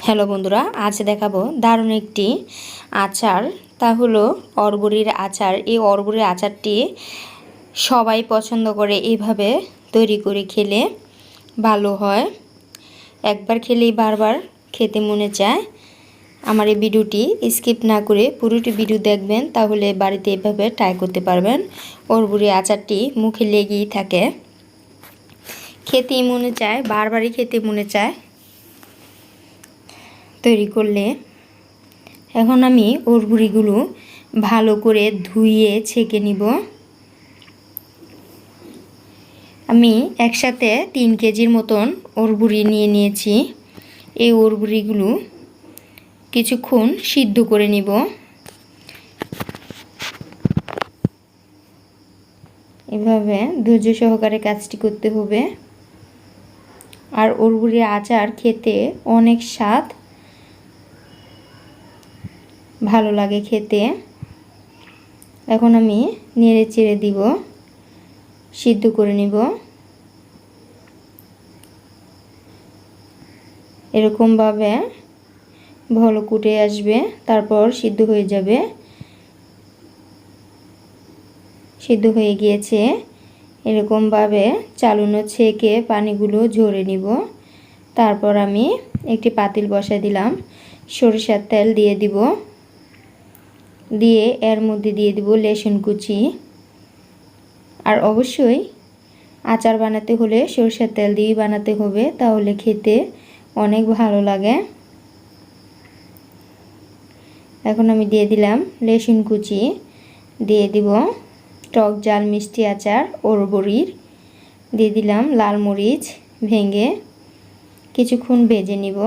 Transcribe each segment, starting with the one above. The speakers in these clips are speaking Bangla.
হ্যালো বন্ধুরা, আজ দেখাবো দারুণ একটি আচার। তা হলো অরবরির আচার। এই অরবরির আচারটি সবাই পছন্দ করে। এইভাবে তৈরি করে খেলে ভালো হয়। একবার খেলেই বারবার খেতে মনে চায়। আমার এই ভিডিওটি স্কিপ না করে পুরোটি ভিডিও দেখবেন, তাহলে বাড়িতে এভাবে ট্রাই করতে পারবেন। অরবরির আচারটি মুখে লেগেই থাকে, খেতেই মনে চায়, বারবারই খেতে মনে চায় তৈরি করলে। এখন আমি অরবরিগুলো ভালো করে ধুয়ে ছেঁকে নিব। আমি একসাথে 3 কেজির মতন অরবরি নিয়ে নিয়েছি। এই অরবরিগুলো কিছুক্ষণ সিদ্ধ করে নিব। এভাবে ধৈর্য সহকারে কাজটি করতে হবে। আর অরবরির আচার খেতে অনেক স্বাদ, ভালো লাগে খেতে। এখন আমি নেড়ে চেড়ে দিব, সিদ্ধ করে নিব। এরকমভাবে ভালো কুটে আসবে, তারপর সিদ্ধ হয়ে যাবে। সিদ্ধ হয়ে গিয়েছে। এরকমভাবে চালুনো ছেঁকে পানিগুলো ঝরে নিব। তারপর আমি একটি পাতিল বসায় দিলাম, সরিষার তেল দিয়ে দিব। দিয়ে এর মধ্যে দিয়ে দিব রসুন কুচি। আর অবশ্যই আচার বানাতে হলে সরিষার তেল দিয়েই বানাতে হবে, তাহলে খেতে অনেক ভালো লাগে। এখন আমি দিয়ে দিলাম রসুন কুচি, দিয়ে দিব টক ঝাল মিষ্টি আচার অরবরির, দিয়ে দিলাম লাল মরিচ ভেঙে, কিছুক্ষণ ভেজে নিব।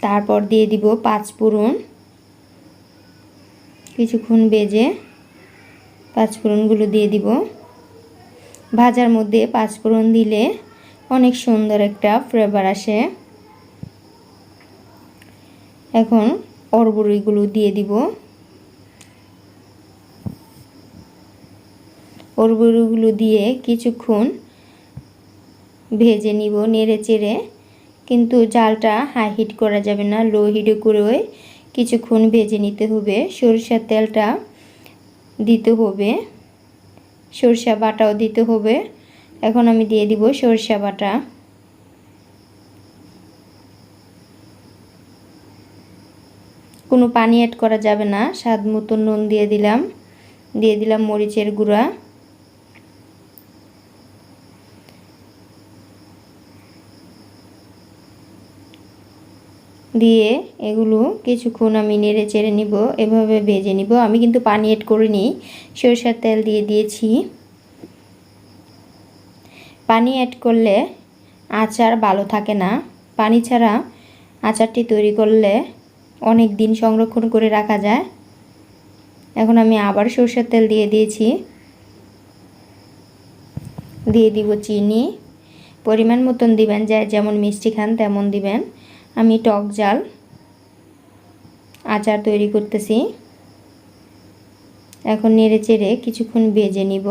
তারপর দিয়ে দিব 5 ফোড়ন। কিছুক্ষণ ভেজে 5 ফোড়নগুলো দিয়ে দিব। ভাজার মধ্যে 5 ফোড়ন দিলে অনেক সুন্দর একটা ফ্লেভার আসে। এখন অরবরিগুলো দিয়ে দিব। অরবরিগুলো দিয়ে কিছুক্ষণ ভেজে নিব নেড়ে চেড়ে। কিন্তু জালটা হাই হিট করা যাবে না, লো হিটে করে কিছুক্ষণ ভেজে নিতে হবে। সরিষার তেলটা দিতে হবে, সরিষা বাটাও দিতে হবে। এখন আমি দিয়ে দিব সরিষা বাটা। কোনো পানি অ্যাড করা যাবে না। স্বাদ মতো নুন দিয়ে দিলাম, দিয়ে দিলাম মরিচের গুঁড়া। দিয়ে এগুলো কিছুক্ষণ আমি নেড়ে চেড়ে নিব, এভাবে ভেজে নিব। আমি কিন্তু পানি অ্যাড করিনি, সরিষার তেল দিয়ে দিয়েছি। পানি অ্যাড করলে আচার ভালো থাকে না। পানি ছাড়া আচারটি তৈরি করলে অনেক দিন সংরক্ষণ করে রাখা যায়। এখন আমি আবার সরিষার তেল দিয়ে দিয়েছি। দিয়ে দিব চিনি, পরিমাণ মতন দিবেন, যেমন মিষ্টি খান তেমন দিবেন। আমি টক ঝাল আচার তৈরি করতেছি। এখন নেড়ে চেড়ে কিছুক্ষণ ভেজে নিব।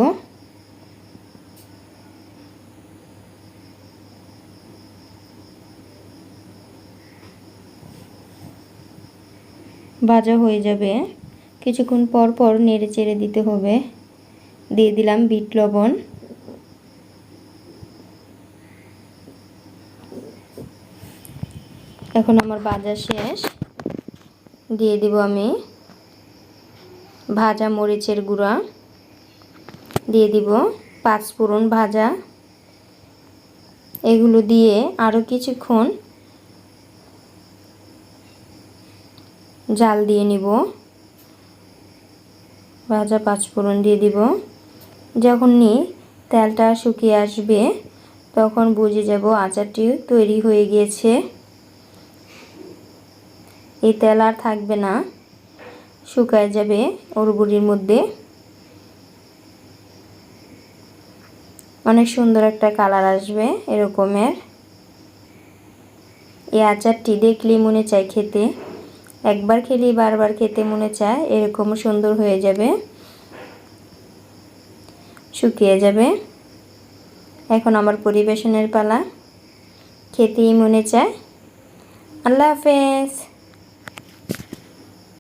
ভাজা হয়ে যাবে, কিছুক্ষণ পর পর নেড়ে চেড়ে দিতে হবে। দিয়ে দিলাম বিট লবণ। এখন আমার ভাজা শেষ। দিয়ে দিব আমি ভাজা মরিচের গুঁড়া, দিয়ে দিব 5 ফোড়ন ভাজা। এগুলো দিয়ে আরও কিছুক্ষণ জাল দিয়ে নিব। ভাজা 5 ফোড়ন দিয়ে দিব। যখনই তেলটা শুকিয়ে আসবে তখন বুঝে যাব আচারটি তৈরি হয়ে গিয়েছে। এই তেল আর থাকবে না, শুকায় যাবে অরবরির মধ্যে। অনেক সুন্দর একটা কালার আসবে এরকমের। এই আচারটি দেখলেই মনে চায় খেতে, একবার খেলেই বারবার খেতে মনে চায়। এরকম সুন্দর হয়ে যাবে, শুকিয়ে যাবে। এখন আমার পরিবেশনের পালা। খেতেই মনে চায়। আল্লাহ হাফেজ।